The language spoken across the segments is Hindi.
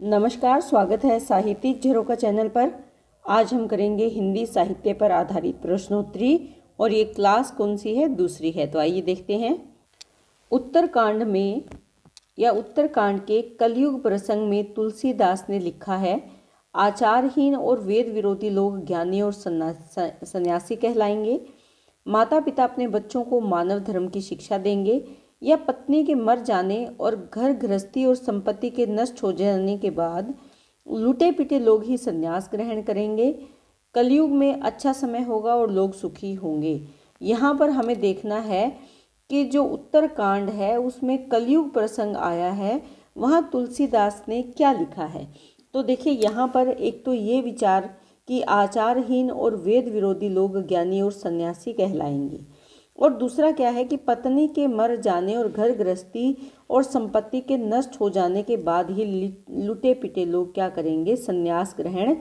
नमस्कार, स्वागत है साहित्यिक झरोखा चैनल पर। आज हम करेंगे हिंदी साहित्य पर आधारित प्रश्नोत्तरी और ये क्लास कौन सी है? दूसरी है। तो आइए देखते हैं। उत्तरकांड में या उत्तरकांड के कलयुग प्रसंग में तुलसीदास ने लिखा है, आचारहीन और वेद विरोधी लोग ज्ञानी और सन्यासी कहलाएंगे। माता पिता अपने बच्चों को मानव धर्म की शिक्षा देंगे या पत्नी के मर जाने और घर गृहस्थी और संपत्ति के नष्ट हो जाने के बाद लूटे पिटे लोग ही संन्यास ग्रहण करेंगे। कलयुग में अच्छा समय होगा और लोग सुखी होंगे। यहाँ पर हमें देखना है कि जो उत्तरकांड है उसमें कलयुग प्रसंग आया है, वहाँ तुलसीदास ने क्या लिखा है। तो देखिए, यहाँ पर एक तो ये विचार कि आचारहीन और वेद विरोधी लोग ज्ञानी और सन्यासी कहलाएंगे, और दूसरा क्या है कि पत्नी के मर जाने और घर गृहस्थी और संपत्ति के नष्ट हो जाने के बाद ही लुटे पिटे लोग क्या करेंगे? संन्यास ग्रहण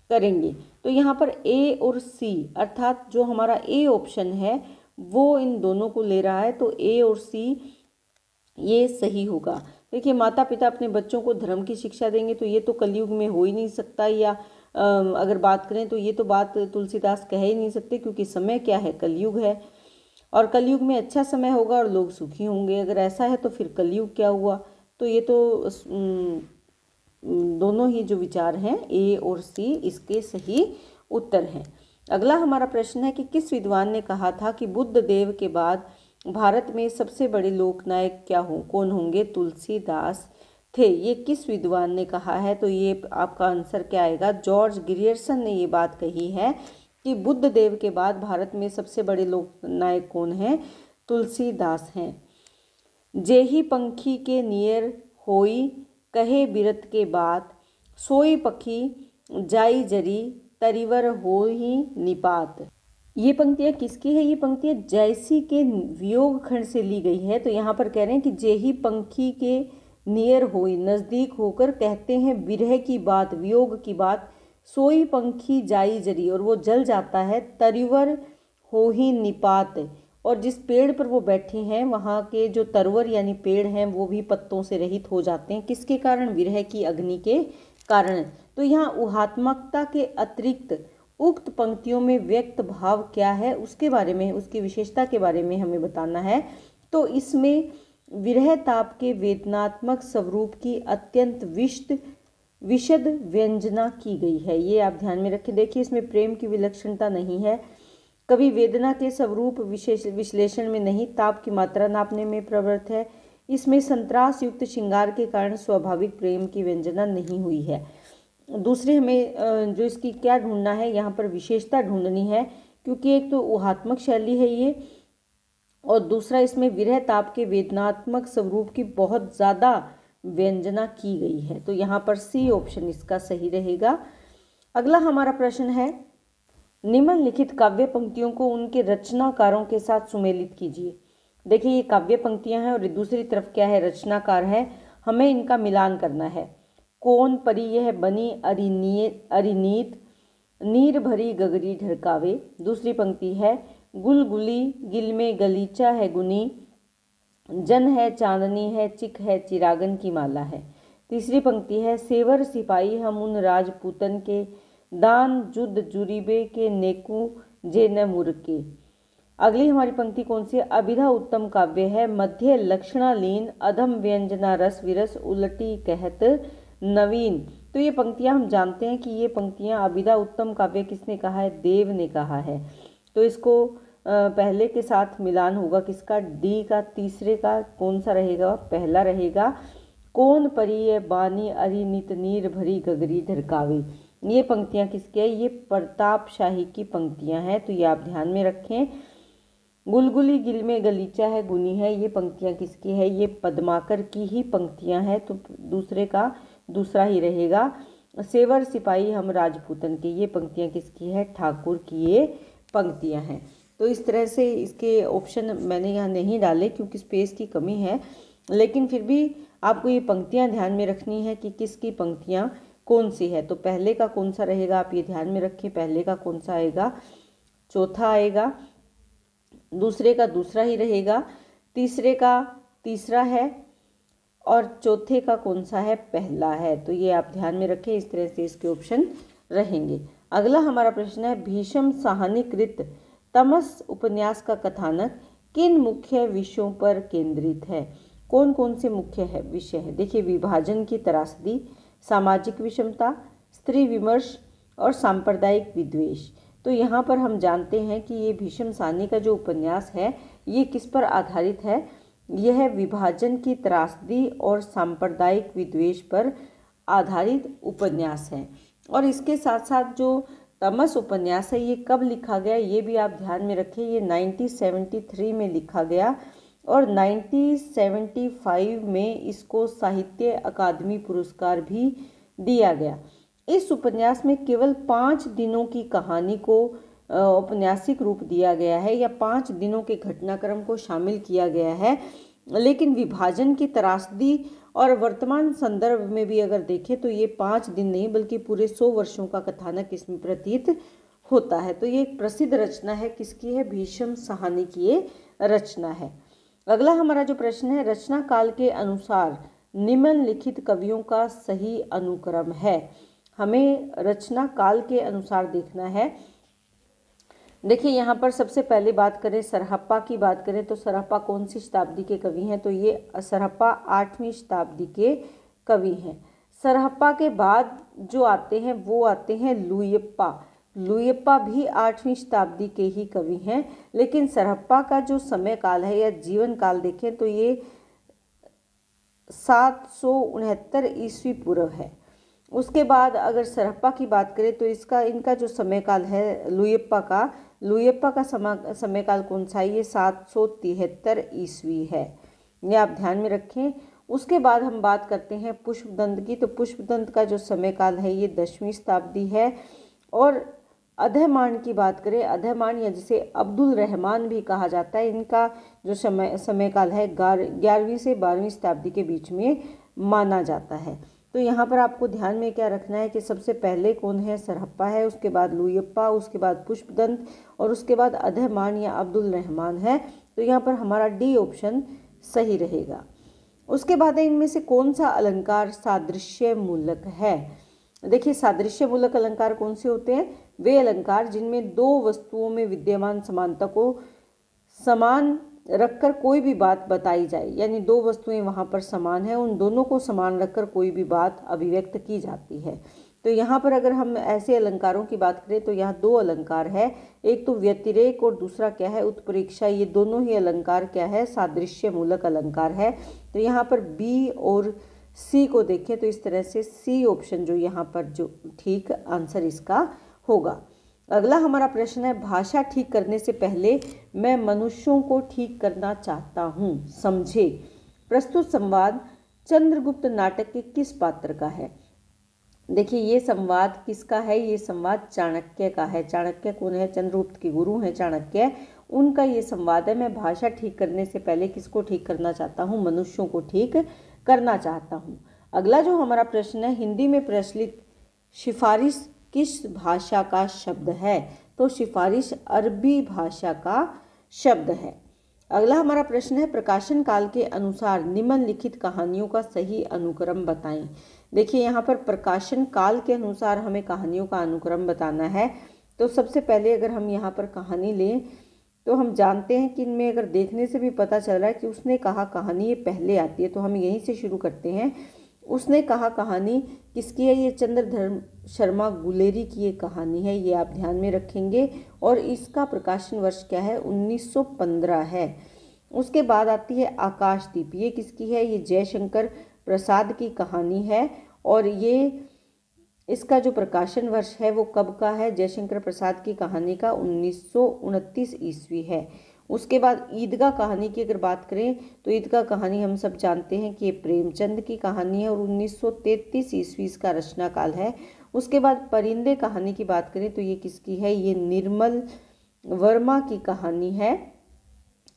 करेंगे। तो यहाँ पर ए और सी, अर्थात जो हमारा ए ऑप्शन है वो इन दोनों को ले रहा है, तो ए और सी ये सही होगा। देखिए, माता पिता अपने बच्चों को धर्म की शिक्षा देंगे, तो ये तो कलयुग में हो ही नहीं सकता, या अगर बात करें तो ये तो बात तुलसीदास कह ही नहीं सकते, क्योंकि समय क्या है? कलयुग है, और कलयुग में अच्छा समय होगा और लोग सुखी होंगे। अगर ऐसा है तो फिर कलयुग क्या हुआ? तो ये तो दोनों ही जो विचार हैं ए और सी इसके सही उत्तर हैं। अगला हमारा प्रश्न है कि किस विद्वान ने कहा था कि बुद्ध देव के बाद भारत में सबसे बड़े लोकनायक कौन होंगे? तुलसीदास थे। ये किस विद्वान ने कहा है? तो ये आपका आंसर क्या आएगा? जॉर्ज ग्रियर्सन ने ये बात कही है कि बुद्ध देव के बाद भारत में सबसे बड़े लोकनायक कौन हैं? तुलसीदास हैं। जेही पंखी के नियर होई, कहे बिरत के बात, सोई पखी जाई जरी, तरिवर होई निपात। ये पंक्तियाँ किसकी है? ये पंक्तियाँ जैसी के वियोग खंड से ली गई है। तो यहाँ पर कह रहे हैं कि जेही पंखी के नियर होई, नज़दीक होकर कहते हैं विरह की बात, वियोग की बात, सोई पंखी जाई जरी, और वो जल जाता है, तरिवर हो ही निपात, और जिस पेड़ पर वो बैठे हैं वहाँ के जो तरवर यानी पेड़ हैं वो भी पत्तों से रहित हो जाते हैं। किसके कारण? विरह की अग्नि के कारण। तो यहाँ ऊहात्मकता के अतिरिक्त उक्त पंक्तियों में व्यक्त भाव क्या है उसके बारे में, उसकी विशेषता के बारे में हमें बताना है। तो इसमें विरह ताप के वेदनात्मक स्वरूप की अत्यंत विशद व्यंजना की गई है। ये आप ध्यान में रखें। देखिए, इसमें प्रेम की विलक्षणता नहीं है, कभी वेदना के स्वरूप विश्लेषण में नहीं, ताप की मात्रा नापने में प्रवृत्त है। इसमें संतरास युक्त श्रृंगार के कारण स्वाभाविक प्रेम की व्यंजना नहीं हुई है। दूसरे हमें जो इसकी क्या ढूंढना है, यहाँ पर विशेषता ढूंढनी है, क्योंकि एक तो ऊहात्मक शैली है ये, और दूसरा इसमें विरह ताप के वेदनात्मक स्वरूप की बहुत ज़्यादा व्यंजना की गई है। तो यहाँ पर सी ऑप्शन इसका सही रहेगा। अगला हमारा प्रश्न है, निम्नलिखित काव्य पंक्तियों को उनके रचनाकारों के साथ सुमेलित कीजिए। देखिए, ये काव्य पंक्तियां हैं और दूसरी तरफ क्या है? रचनाकार है। हमें इनका मिलान करना है। कौन परी यह बनी अरिनीत, नीर भरी गगरी ढरकावे। दूसरी पंक्ति है, गुलगुली गिल में गलीचा है गुनी, जन है चांदनी है चिक है चिरागन की माला है। तीसरी पंक्ति है, सेवर सिपाही हम उन राजपूतन के, दान जुद जुरीबे के नेकू जे न मुरके। अगली हमारी पंक्ति कौन सी है? अभिधा उत्तम काव्य है, मध्य लक्षणालीन, अधम व्यंजना रस विरस, उलटी कहत नवीन। तो ये पंक्तियां हम जानते हैं कि ये पंक्तियां अभिधा उत्तम काव्य किसने कहा है? देव ने कहा है। तो इसको पहले के साथ मिलान होगा किसका? डी का। तीसरे का कौन सा रहेगा? पहला रहेगा। कौन परी बानी अरिनित नीर भरी गगरी ढरकावे। ये पंक्तियां किसकी है? ये प्रताप शाही की पंक्तियां हैं, तो ये आप ध्यान में रखें। गुलगुली गिल में गलीचा है गुनी है, ये पंक्तियां किसकी है? ये पद्माकर की ही पंक्तियां हैं, तो दूसरे का दूसरा ही रहेगा। सेवर सिपाही हम राजपूतन के, ये पंक्तियां किसकी है? ठाकुर की ये पंक्तियां हैं। तो इस तरह से इसके ऑप्शन मैंने यहाँ नहीं डाले क्योंकि स्पेस की कमी है, लेकिन फिर भी आपको ये पंक्तियाँ ध्यान में रखनी है कि किसकी पंक्तियाँ कौन सी है। तो पहले का कौन सा रहेगा आप ये ध्यान में रखें। पहले का कौन सा आएगा? चौथा आएगा। दूसरे का दूसरा ही रहेगा। तीसरे का तीसरा है, और चौथे का कौन सा है, पहला है। तो ये आप ध्यान में रखें, इस तरह से इसके ऑप्शन रहेंगे। अगला हमारा प्रश्न है, भीष्म साहनीकृत तमस उपन्यास का कथानक किन मुख्य विषयों पर केंद्रित है। कौन कौन से मुख्य है विषय है, देखिए, विभाजन की त्रासदी, सामाजिक विषमता, स्त्री विमर्श और सांप्रदायिक विद्वेष। तो यहाँ पर हम जानते हैं कि ये भीष्म साहनी का जो उपन्यास है ये किस पर आधारित है, यह विभाजन की त्रासदी और सांप्रदायिक विद्वेष पर आधारित उपन्यास है। और इसके साथ साथ जो तमस उपन्यास है ये कब लिखा गया, ये भी आप ध्यान में रखें, ये 1973 में लिखा गया और 1975 में इसको साहित्य अकादमी पुरस्कार भी दिया गया। इस उपन्यास में केवल 5 दिनों की कहानी को औपन्यासिक रूप दिया गया है या 5 दिनों के घटनाक्रम को शामिल किया गया है, लेकिन विभाजन की त्रासदी और वर्तमान संदर्भ में भी अगर देखें तो ये 5 दिन नहीं बल्कि पूरे 100 वर्षों का कथानक इसमें प्रतीत होता है। तो ये एक प्रसिद्ध रचना है, किसकी है, भीष्म साहनी की ये रचना है। अगला हमारा जो प्रश्न है, रचना काल के अनुसार निम्नलिखित कवियों का सही अनुक्रम है। हमें रचना काल के अनुसार देखना है। देखिए, यहाँ पर सबसे पहले बात करें, सरहप्पा की बात करें तो सरहप्पा कौन सी शताब्दी के कवि हैं, तो ये सरहप्पा 8वीं शताब्दी के कवि हैं। सरहप्पा के बाद जो आते हैं वो आते हैं लुयप्पा। लुयप्पा भी 8वीं शताब्दी के ही कवि हैं, लेकिन सरहप्पा का जो समय काल है या जीवन काल देखें तो ये 769 ईस्वी पूर्व है। उसके बाद अगर सरहप्पा की बात करें तो इनका जो समय काल है लुयप्पा का समय काल कौन सा है, ये 773 ईस्वी है, ये आप ध्यान में रखें। उसके बाद हम बात करते हैं पुष्पदंत की, तो पुष्पदंत का जो समय काल है ये 10वीं शताब्दी है। और अधैमान की बात करें, अधैमान या जिसे अब्दुल रहमान भी कहा जाता है, इनका जो समय काल है 11वीं से 12वीं शताब्दी के बीच में माना जाता है। तो यहाँ पर आपको ध्यान में क्या रखना है कि सबसे पहले कौन है, सरहप्पा है, उसके बाद लुयप्पा, उसके बाद पुष्पदंत और उसके बाद अधैमान या अब्दुल रहमान है। तो यहाँ पर हमारा डी ऑप्शन सही रहेगा। उसके बाद इनमें से कौन सा अलंकार सादृश्य मूलक है। देखिए, सादृश्य मूलक अलंकार कौन से होते हैं, वे अलंकार जिनमें दो वस्तुओं में विद्यमान समानता को समान रखकर कोई भी बात बताई जाए, यानी दो वस्तुएं वहां पर समान है, उन दोनों को समान रखकर कोई भी बात अभिव्यक्त की जाती है। तो यहाँ पर अगर हम ऐसे अलंकारों की बात करें तो यहाँ 2 अलंकार है, एक तो व्यतिरेक और दूसरा क्या है, उत्प्रेक्षा। ये दोनों ही अलंकार क्या है, सादृश्य मूलक अलंकार है। तो यहाँ पर बी और सी को देखें तो इस तरह से सी ऑप्शन जो यहाँ पर जो ठीक आंसर इसका होगा। अगला हमारा प्रश्न है, भाषा ठीक करने से पहले मैं मनुष्यों को ठीक करना चाहता हूँ, समझे। प्रस्तुत संवाद चंद्रगुप्त नाटक के किस पात्र का है। देखिए, ये संवाद किसका है, ये संवाद चाणक्य का है। चाणक्य कौन है, चंद्रगुप्त के गुरु हैं चाणक्य, उनका ये संवाद है। मैं भाषा ठीक करने से पहले किसको ठीक करना चाहता हूँ, मनुष्यों को ठीक करना चाहता हूँ। अगला जो हमारा प्रश्न है, हिंदी में प्रचलित सिफारिश किस भाषा का शब्द है, तो सिफारिश अरबी भाषा का शब्द है। अगला हमारा प्रश्न है, प्रकाशन काल के अनुसार निम्नलिखित कहानियों का सही अनुक्रम बताएं। देखिए, यहाँ पर प्रकाशन काल के अनुसार हमें कहानियों का अनुक्रम बताना है। तो सबसे पहले अगर हम यहाँ पर कहानी लें तो हम जानते हैं कि इनमें अगर देखने से भी पता चल रहा है कि उसने कहा कहानी ये पहले आती है, तो हम यहीं से शुरू करते हैं। उसने कहा कहानी किसकी है, ये चंद्रधर शर्मा गुलेरी की ये कहानी है, ये आप ध्यान में रखेंगे। और इसका प्रकाशन वर्ष क्या है, 1915 है। उसके बाद आती है आकाशदीप, ये किसकी है, ये जयशंकर प्रसाद की कहानी है। और ये इसका जो प्रकाशन वर्ष है वो कब का है, जयशंकर प्रसाद की कहानी का 1929 ईस्वी है। उसके बाद ईदगाह कहानी की अगर बात करें तो ईदगाह कहानी हम सब जानते हैं कि ये प्रेमचंद की कहानी है और 1933 ईस्वी इसका रचना काल है। उसके बाद परिंदे कहानी की बात करें तो ये किसकी है, ये निर्मल वर्मा की कहानी है,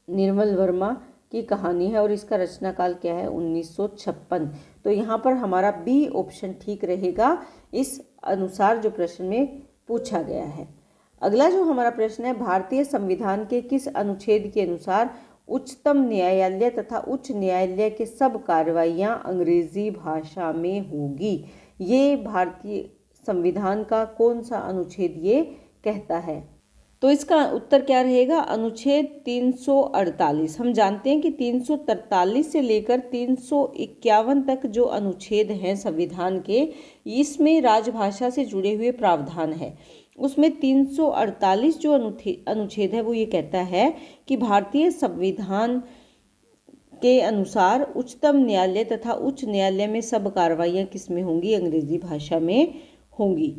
निर्मल वर्मा की कहानी है और इसका रचना काल क्या है, 1956। तो यहाँ पर हमारा बी ऑप्शन ठीक रहेगा इस अनुसार जो प्रश्न में पूछा गया है। अगला जो हमारा प्रश्न है, भारतीय संविधान के किस अनुच्छेद के अनुसार उच्चतम न्यायालय तथा उच्च न्यायालय के सब कार्रवाइयाँ अंग्रेजी भाषा में होगी। ये भारतीय संविधान का कौन सा अनुच्छेद ये कहता है? तो इसका उत्तर क्या रहेगा? अनुच्छेद 348। हम जानते हैं कि 343 से लेकर 351 तक जो अनुच्छेद हैं संविधान के, इसमें राजभाषा से जुड़े हुए प्रावधान है। उसमें 348 जो अनुच्छेद है वो ये कहता है कि भारतीय संविधान के अनुसार उच्चतम न्यायालय तथा उच्च न्यायालय में सब कार्रवाइयाँ किस में होंगी? अंग्रेजी भाषा में होंगी।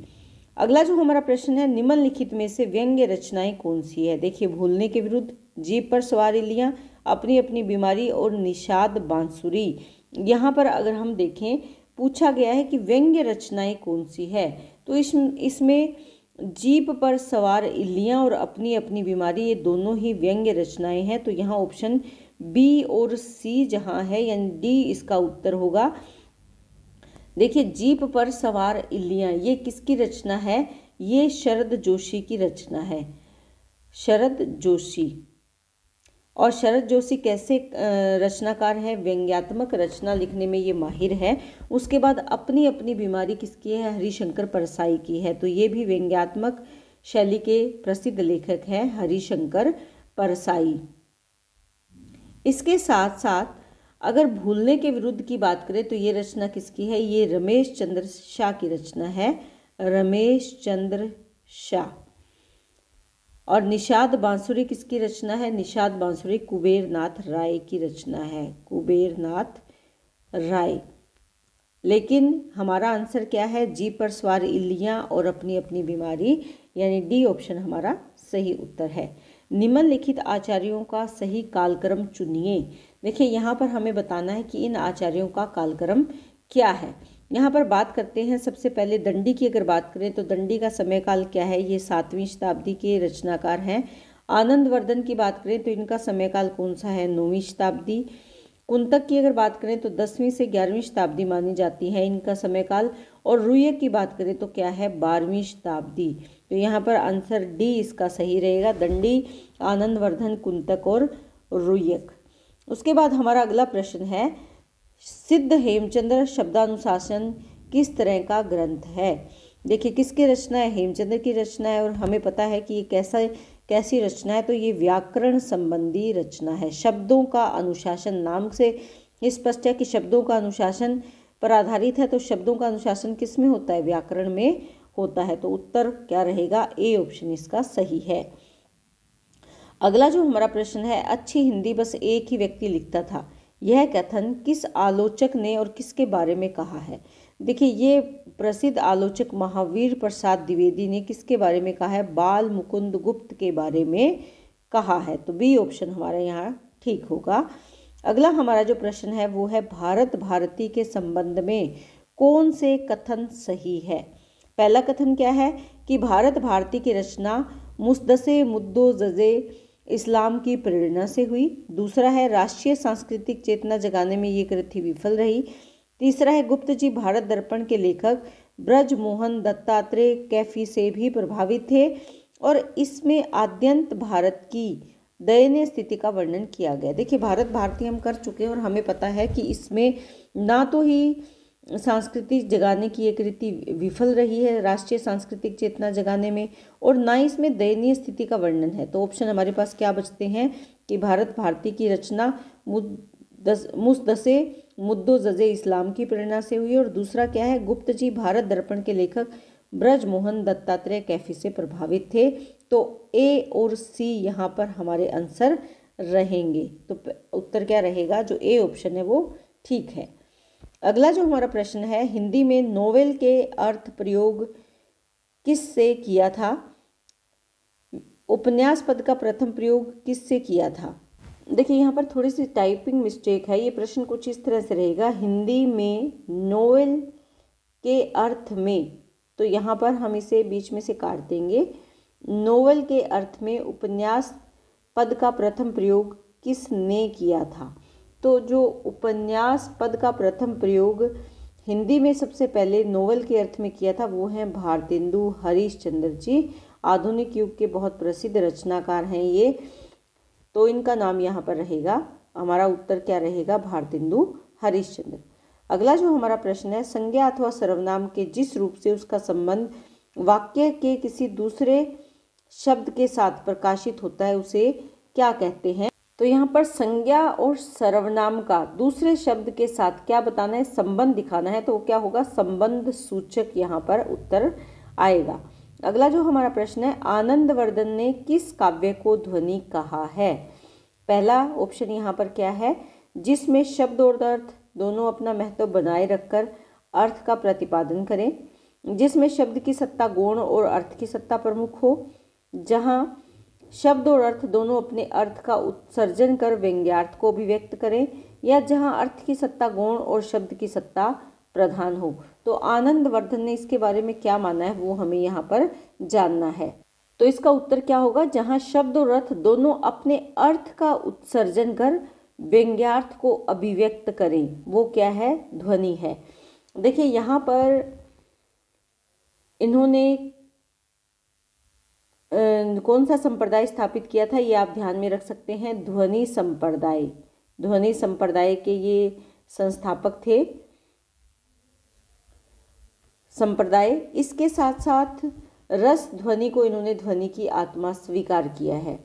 अगला जो हमारा प्रश्न है, निम्नलिखित में से व्यंग्य रचनाएं कौन सी है? देखिए, भूलने के विरुद्ध, जीभ पर सवार इल्लियां, अपनी अपनी बीमारी और निषाद बांसुरी। यहाँ पर अगर हम देखें, पूछा गया है कि व्यंग्य रचनाएं कौन सी है, तो इसमें जीभ पर सवार इल्लियां और अपनी अपनी बीमारी, ये दोनों ही व्यंग्य रचनाएं हैं। तो यहाँ ऑप्शन बी और सी जहाँ है, यानी डी इसका उत्तर होगा। देखिए, जीभ पर सवार इल्लियां, ये किसकी रचना है? ये शरद जोशी की रचना है, शरद जोशी। और शरद जोशी कैसे रचनाकार है? व्यंग्यात्मक रचना लिखने में ये माहिर है। उसके बाद अपनी अपनी बीमारी किसकी है? हरिशंकर परसाई की है। तो ये भी व्यंग्यात्मक शैली के प्रसिद्ध लेखक हैं, हरिशंकर परसाई। इसके साथ साथ अगर भूलने के विरुद्ध की बात करें तो ये रचना किसकी है? ये रमेश चंद्र शाह की रचना है, रमेश चंद्र शाह। और निषाद बांसुरी किसकी रचना है? निषाद बांसुरी कुबेर नाथ राय की रचना है, कुबेर नाथ राय। लेकिन हमारा आंसर क्या है? जीभ पर सवार इल्लियां और अपनी अपनी बीमारी, यानी डी ऑप्शन हमारा सही उत्तर है। निम्नलिखित आचार्यों का सही कालक्रम चुनिए। देखिए, यहाँ पर हमें बताना है कि इन आचार्यों का कालक्रम क्या है। यहाँ पर बात करते हैं सबसे पहले दंडी की। अगर बात करें तो दंडी का समय काल क्या है? ये 7वीं शताब्दी के रचनाकार हैं। आनंदवर्धन की बात करें तो इनका समय काल कौन सा है? 9वीं शताब्दी। कुंतक की अगर बात करें तो 10वीं से 11वीं शताब्दी मानी जाती है इनका समय काल। और रुयक की बात करें तो क्या है? 12वीं शताब्दी। तो यहाँ पर आंसर डी इसका सही रहेगा, दंडी, आनंदवर्धन, कुंतक और रुयक। उसके बाद हमारा अगला प्रश्न है, सिद्ध हेमचंद्र शब्दानुशासन किस तरह का ग्रंथ है? देखिए, किसकी रचना है? हेमचंद्र की रचना है। और हमें पता है कि ये कैसी रचना है, तो ये व्याकरण संबंधी रचना है। शब्दों का अनुशासन नाम से स्पष्ट है कि शब्दों का अनुशासन पर आधारित है। तो शब्दों का अनुशासन किस में होता है? व्याकरण में होता है। तो उत्तर क्या रहेगा? ए ऑप्शन इसका सही है। अगला जो हमारा प्रश्न है, अच्छी हिंदी बस एक ही व्यक्ति लिखता था, यह कथन किस आलोचक ने और किसके बारे में कहा है? देखिए, ये प्रसिद्ध आलोचक महावीर प्रसाद द्विवेदी ने किसके बारे में कहा है? बाल मुकुंद गुप्त के बारे में कहा है। तो बी ऑप्शन हमारा यहाँ ठीक होगा। अगला हमारा जो प्रश्न है वो है, भारत भारती के संबंध में कौन से कथन सही है? पहला कथन क्या है कि भारत भारती की रचना मुस्तदे मुद्दो जजे इस्लाम की प्रेरणा से हुई। दूसरा है, राष्ट्रीय सांस्कृतिक चेतना जगाने में ये कृति विफल रही। तीसरा है, गुप्त जी भारत दर्पण के लेखक ब्रजमोहन दत्तात्रेय कैफी से भी प्रभावित थे और इसमें आद्यंत भारत की दयनीय स्थिति का वर्णन किया गया। देखिए, भारत भारती हम कर चुके हैं और हमें पता है कि इसमें ना तो ही सांस्कृतिक जगाने की एक कृति विफल रही है, राष्ट्रीय सांस्कृतिक चेतना जगाने में, और ना ही इसमें दयनीय स्थिति का वर्णन है। तो ऑप्शन हमारे पास क्या बचते हैं कि भारत भारती की रचना मुस्तदे मुद्दो जजे इस्लाम की प्रेरणा से हुई, और दूसरा क्या है, गुप्त जी भारत दर्पण के लेखक ब्रजमोहन दत्तात्रेय कैफी से प्रभावित थे। तो ए और सी यहाँ पर हमारे आंसर रहेंगे। तो उत्तर क्या रहेगा? जो ए ऑप्शन है वो ठीक है। अगला जो हमारा प्रश्न है, हिंदी में नोवेल के अर्थ प्रयोग किससे किया था? उपन्यास पद का प्रथम प्रयोग किससे किया था? देखिए, यहाँ पर थोड़ी सी टाइपिंग मिस्टेक है। ये प्रश्न कुछ इस तरह से रहेगा, हिंदी में नोवेल के अर्थ में, तो यहाँ पर हम इसे बीच में से काट देंगे। नोवेल के अर्थ में उपन्यास पद का प्रथम प्रयोग किसने किया था? तो जो उपन्यास पद का प्रथम प्रयोग हिंदी में सबसे पहले नोवेल के अर्थ में किया था वो हैं भारतेंदु हरीशचंद्र जी। आधुनिक युग के बहुत प्रसिद्ध रचनाकार हैं ये। तो इनका नाम यहाँ पर रहेगा, हमारा उत्तर क्या रहेगा, भारतेंदु हरिश्चंद्र। अगला जो हमारा प्रश्न है, संज्ञा अथवा सर्वनाम के जिस रूप से उसका संबंध वाक्य के किसी दूसरे शब्द के साथ प्रकाशित होता है उसे क्या कहते हैं। तो यहाँ पर संज्ञा और सर्वनाम का दूसरे शब्द के साथ क्या बताना है, संबंध दिखाना है, तो क्या होगा, संबंध सूचक यहाँ पर उत्तर आएगा। अगला जो हमारा प्रश्न है, आनंदवर्धन ने किस काव्य को ध्वनि कहा है। पहला ऑप्शन यहाँ पर क्या है, जिसमें शब्द और अर्थ दोनों अपना महत्व बनाए रखकर अर्थ का प्रतिपादन करें, जिसमें शब्द की सत्ता गौण और अर्थ की सत्ता प्रमुख हो, जहाँ शब्द और अर्थ दोनों अपने अर्थ का उत्सर्जन कर व्यंग्यार्थ को अभिव्यक्त करें, या जहाँ अर्थ की सत्ता गौण और शब्द की सत्ता प्रधान हो। तो आनंदवर्धन ने इसके बारे में क्या माना है वो हमें यहाँ पर जानना है। तो इसका उत्तर क्या होगा, जहाँ शब्द और अर्थ दोनों अपने अर्थ का उत्सर्जन कर व्यंग्यार्थ को अभिव्यक्त करें, वो क्या है, ध्वनि है। देखिए यहाँ पर इन्होंने कौन सा संप्रदाय स्थापित किया था, ये आप ध्यान में रख सकते हैं, ध्वनि संप्रदाय। ध्वनि संप्रदाय के ये संस्थापक थे संप्रदाय। इसके साथ साथ रस ध्वनि को इन्होंने ध्वनि की आत्मा स्वीकार किया है।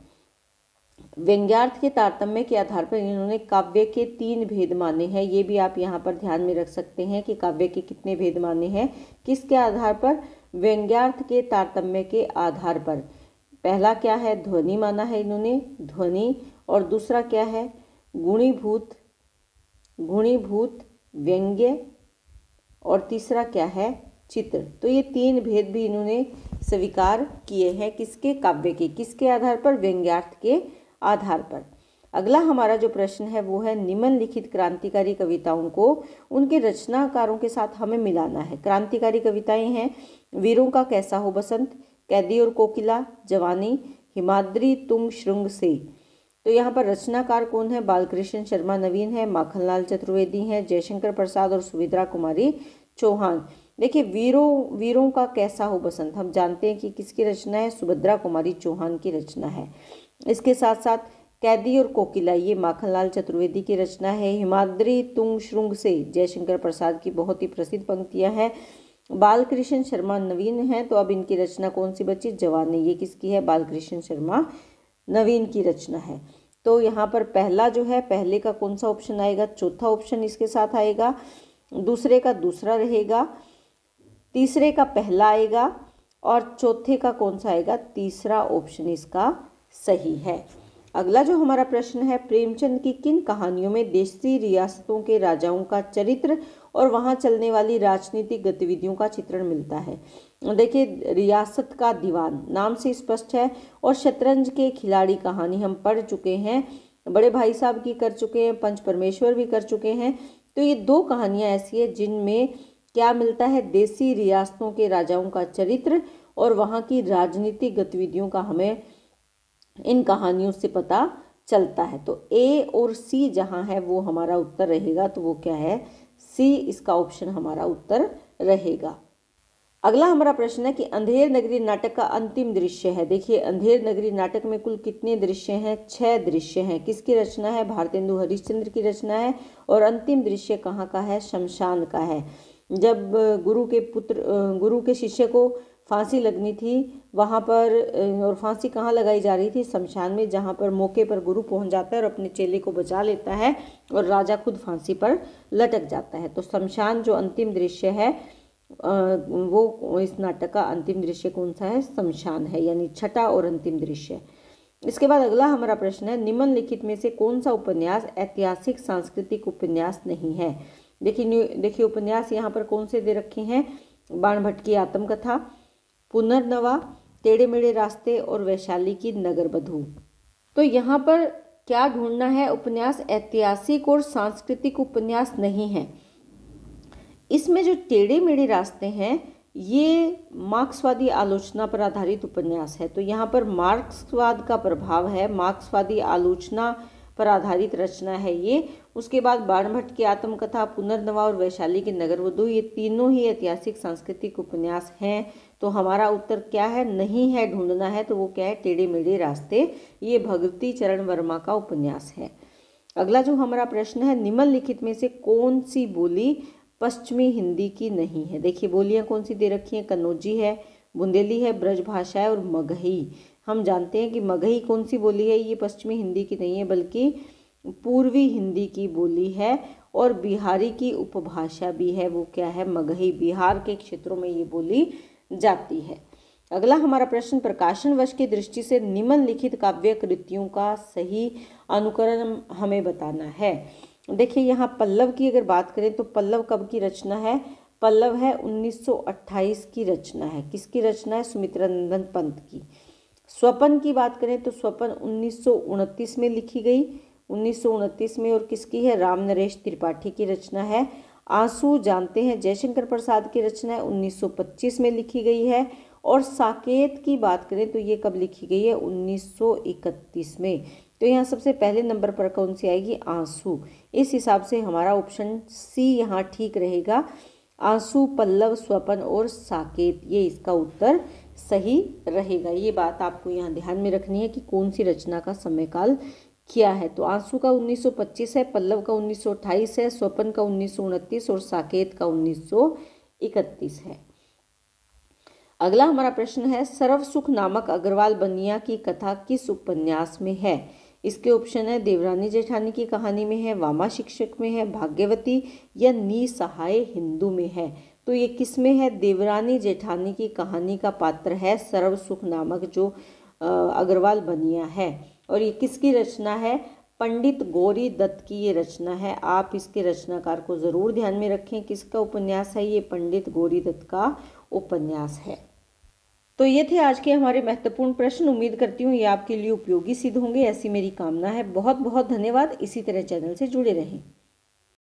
व्यंग्यार्थ के तारतम्य के आधार पर इन्होंने काव्य के 3 भेद माने हैं। ये भी आप यहाँ पर ध्यान में रख सकते हैं कि काव्य के कितने भेद माने हैं, किसके आधार पर, व्यंग्यार्थ के तारतम्य के आधार पर। पहला क्या है, ध्वनि माना है इन्होंने, ध्वनि, और दूसरा क्या है, गुणीभूत व्यंग्य, और तीसरा क्या है, चित्र। तो ये 3 भेद भी इन्होंने स्वीकार किए हैं, किसके, काव्य के, किसके आधार पर, व्यंग्यार्थ के आधार पर। अगला हमारा जो प्रश्न है वो है, निम्नलिखित क्रांतिकारी कविताओं को उनके रचनाकारों के साथ हमें मिलाना है। क्रांतिकारी कविताएं हैं, वीरों का कैसा हो बसंत, कैदी और कोकिला, जवानी, हिमाद्री तुंग श्रृंग से। तो यहाँ पर रचनाकार कौन है, बालकृष्ण शर्मा नवीन है, माखनलाल चतुर्वेदी हैं, जयशंकर प्रसाद और सुभद्रा कुमारी चौहान। देखिए वीरों का कैसा हो बसंत, हम जानते हैं कि किसकी रचना है, सुभद्रा कुमारी चौहान की रचना है। इसके साथ साथ कैदी और कोकिला, ये माखनलाल चतुर्वेदी की रचना है। हिमाद्री तुंग श्रृंग से जयशंकर प्रसाद की बहुत ही प्रसिद्ध पंक्तियां हैं। बालकृष्ण शर्मा नवीन हैं, तो अब इनकी रचना कौन सी बची, जवानी, ये किसकी है, बालकृष्ण शर्मा नवीन की रचना है। तो यहाँ पर पहला जो है, पहले का कौन सा ऑप्शन आएगा, चौथा ऑप्शन इसके साथ आएगा, दूसरे का दूसरा रहेगा, तीसरे का पहला आएगा, और चौथे का कौन सा आएगा, तीसरा ऑप्शन इसका सही है। अगला जो हमारा प्रश्न है, प्रेमचंद की किन कहानियों में देशी रियासतों के राजाओं का चरित्र और वहां चलने वाली राजनीतिक गतिविधियों का चित्रण मिलता है। देखिए, रियासत का दीवान नाम से स्पष्ट है, और शतरंज के खिलाड़ी कहानी हम पढ़ चुके हैं, बड़े भाई साहब की कर चुके हैं, पंच परमेश्वर भी कर चुके हैं। तो ये 2 कहानियां ऐसी है जिनमें क्या मिलता है, देशी रियासतों के राजाओं का चरित्र और वहाँ की राजनीतिक गतिविधियों का हमें इन कहानियों से पता चलता है। तो ए और सी जहाँ है वो हमारा उत्तर रहेगा, तो वो क्या है, सी इसका ऑप्शन हमारा उत्तर रहेगा। अगला हमारा प्रश्न है कि अंधेर नगरी नाटक का अंतिम दृश्य है। देखिए, अंधेर नगरी नाटक में कुल कितने दृश्य हैं, 6 दृश्य हैं। किसकी रचना है, भारतेंदु हरिश्चंद्र की रचना है। और अंतिम दृश्य कहाँ का है, शमशान का है। जब गुरु के शिष्य को फांसी लगनी थी वहाँ पर, और फांसी कहाँ लगाई जा रही थी, शमशान में, जहाँ पर मौके पर गुरु पहुँच जाता है और अपने चेले को बचा लेता है, और राजा खुद फांसी पर लटक जाता है। तो शमशान जो अंतिम दृश्य है वो इस नाटक का अंतिम दृश्य कौन सा है, शमशान है, यानी छठा और अंतिम दृश्य। इसके बाद अगला हमारा प्रश्न है, निम्नलिखित में से कौन सा उपन्यास ऐतिहासिक सांस्कृतिक उपन्यास नहीं है। देखिए उपन्यास यहाँ पर कौन से दे रखे हैं, बाणभट्ट की आत्मकथा, पुनर्नवा, टेढ़े मेढ़े रास्ते और वैशाली की नगरबधू। तो यहाँ पर क्या ढूंढना है, उपन्यास ऐतिहासिक और सांस्कृतिक उपन्यास नहीं है। इसमें जो टेढ़े मेढ़े रास्ते हैं ये मार्क्सवादी आलोचना पर आधारित उपन्यास है। तो यहाँ पर मार्क्सवाद का प्रभाव है, मार्क्सवादी आलोचना पर आधारित रचना है ये, उसके बाद बाणभट्ट की आत्मकथा, पुनर्नवा और वैशाली के नगरवधु, ये तीनों ही ऐतिहासिक सांस्कृतिक उपन्यास हैं। तो हमारा उत्तर क्या है? नहीं है, ढूंढना है। तो वो क्या है? टेढ़े मेढ़े रास्ते। ये भगवती चरण वर्मा का उपन्यास है। अगला जो हमारा प्रश्न है, निम्नलिखित में से कौन सी बोली पश्चिमी हिंदी की नहीं है? देखिए बोलियां कौन सी दे रखी हैं, कन्नौजी है, बुंदेली है, ब्रजभाषा है और मगही। हम जानते हैं कि मगही कौन सी बोली है, ये पश्चिमी हिंदी की नहीं है बल्कि पूर्वी हिंदी की बोली है और बिहारी की उपभाषा भी है। वो क्या है? मगही। बिहार के क्षेत्रों में ये बोली जाती है। अगला हमारा प्रश्न, प्रकाशन वर्ष की दृष्टि से निम्नलिखित काव्य कृतियों का सही अनुकरण हमें बताना है। देखिए यहाँ पल्लव की अगर बात करें तो पल्लव कब की रचना है? पल्लव है 1928 की रचना है। किसकी रचना है? सुमित्रानंदन पंत की। स्वपन की बात करें तो स्वपन 1929 में लिखी गई, 1929 में। और किसकी है? राम नरेश त्रिपाठी की रचना है। आंसू जानते हैं जयशंकर प्रसाद की रचना है, 1925 में लिखी गई है। और साकेत की बात करें तो ये कब लिखी गई है? 1931 में। तो यहाँ सबसे पहले नंबर पर कौन सी आएगी? आंसू। इस हिसाब से हमारा ऑप्शन सी यहाँ ठीक रहेगा। आंसू, पल्लव, स्वपन और साकेत, ये इसका उत्तर सही रहेगा। ये बात आपको यहाँ ध्यान में रखनी है कि कौन सी रचना का समयकाल क्या है। तो आंसू का 1925 है, पल्लव का 1928 है, स्वपन का 1929 और साकेत का 1931 है। अगला हमारा प्रश्न है, सर्वसुख नामक अग्रवाल बनिया की कथा किस उपन्यास में है? इसके ऑप्शन है, देवरानी जेठानी की कहानी में है, वामा शिक्षक में है, भाग्यवती या निसहाय हिंदू में है। तो ये किस में है? देवरानी जेठानी की कहानी का पात्र है सर्वसुख नामक जो अग्रवाल बनिया है। और ये किसकी रचना है? पंडित गौरी दत्त की ये रचना है। आप इसके रचनाकार को जरूर ध्यान में रखें। किसका उपन्यास है ये? पंडित गौरी दत्त का उपन्यास है। तो ये थे आज के हमारे महत्वपूर्ण प्रश्न। उम्मीद करती हूँ ये आपके लिए उपयोगी सिद्ध होंगे, ऐसी मेरी कामना है। बहुत बहुत धन्यवाद। इसी तरह चैनल से जुड़े रहें।